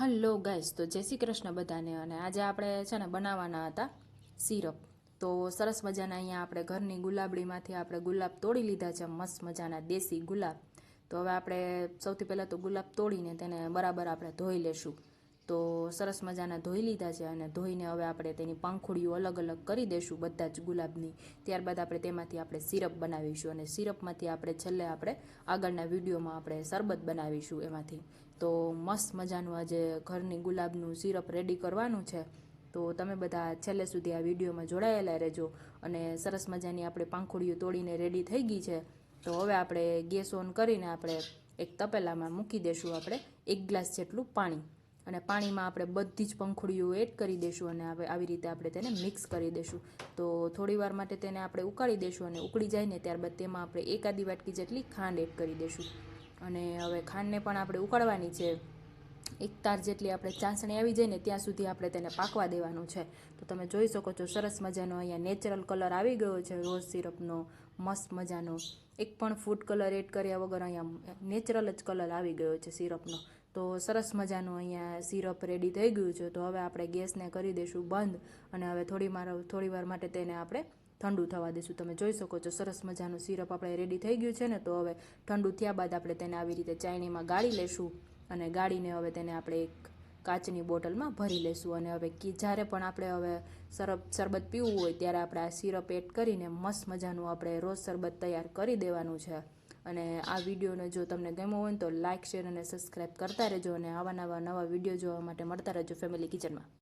Hello guys, તો જય શ્રી કૃષ્ણ બધાને. અને આજે આપણે છે ને બનાવવાના હતા સિરપ. તો સરસ મજાના અહીંયા આપણે ઘરની ગુલાબડીમાંથી આપણે ગુલાબ તોડી લીધા છે, મસ્ત મજાના દેશી ગુલાબ. તો હવે આપણે સૌથી પહેલાં તો ગુલાબ તોડીને તેને બરાબર આપણે ધોઈ લેશું. તો સરસ મજાના ધોઈ લીધા છે અને ધોઈને હવે આપણે તેની પાંખુડીઓ અલગ અલગ કરી દઈશું બધા જ ગુલાબની. ત્યારબાદ આપણે તેમાંથી આપણે સિરપ બનાવીશું અને સિરપમાંથી આપણે છેલ્લે આપણે આગળના વિડીયોમાં આપણે શરબત બનાવીશું એમાંથી. તો મસ્ત મજાનું આજે ઘરની ગુલાબનું સિરપ રેડી કરવાનું છે. તો તમે બધા છેલ્લે સુધી આ વિડીયોમાં જોડાયેલા રહેજો. અને સરસ મજાની આપણે પાંખુડીઓ તોડીને રેડી થઈ ગઈ છે. તો હવે આપણે ગેસ ઓન કરીને આપણે એક તપેલામાં મૂકી દઈશું આપણે 1 ગ્લાસ જેટલું પાણી. અને પાણીમાં આપણે બધી જ પંખુડીઓ એડ કરી દઈશું અને આવી રીતે આપણે તેને મિક્સ કરી દઈશું. તો થોડી વાર માટે તેને આપણે ઉકાળી દઈશું અને ઉકળી જાય ને ત્યારબાદ તેમાં આપણે 1 આદી વાટકી જેટલી ખાંડ એડ કરી દઈશું. અને હવે ખાંડને પણ આપણે ઉકાળવાની છે. 1 તાર જેટલી આપણે ચાસણી આવી જાય ને ત્યાં સુધી આપણે તેને પાકવા દેવાનું છે. તો તમે જોઈ શકો છો સરસ મજાનો અહીંયા નેચરલ કલર આવી ગયો છે રોઝ સિરપનો, મસ્ત મજાનો. એક પણ ફૂડ કલર એડ કર્યા વગર અહીંયા નેચરલ જ કલર આવી ગયો છે સિરપનો. તો સરસ મજાનું અહીંયા સિરપ રેડી થઈ ગયું છે. તો હવે આપણે ગેસને કરી દઈશું બંધ અને હવે થોડી વાર માટે તેને આપણે ઠંડુ થવા દઈશું. તમે જોઈ શકો છો સરસ મજાનું સિરપ આપણે રેડી થઈ ગયું છે ને. તો હવે ઠંડુ થયા બાદ આપણે તેને આવી રીતે ચાયણીમાં ગાળી લેશું અને ગાળીને હવે તેને આપણે એક કાચની બોટલમાં ભરી લેશું. અને હવે જ્યારે પણ આપણે હવે શરબત પીવું હોય ત્યારે આપણે આ સિરપ એડ કરીને મસ્ત મજાનું આપણે રોજ શરબત તૈયાર કરી દેવાનું છે. અને આ વિડીયોને જો તમને ગમ્યો હોય તો લાઇક, શેર અને સબસ્ક્રાઈબ કરતા રહેજો અને આવા નવા વિડીયો જોવા માટે મળતા રહેજો ફેમિલી કિચનમાં.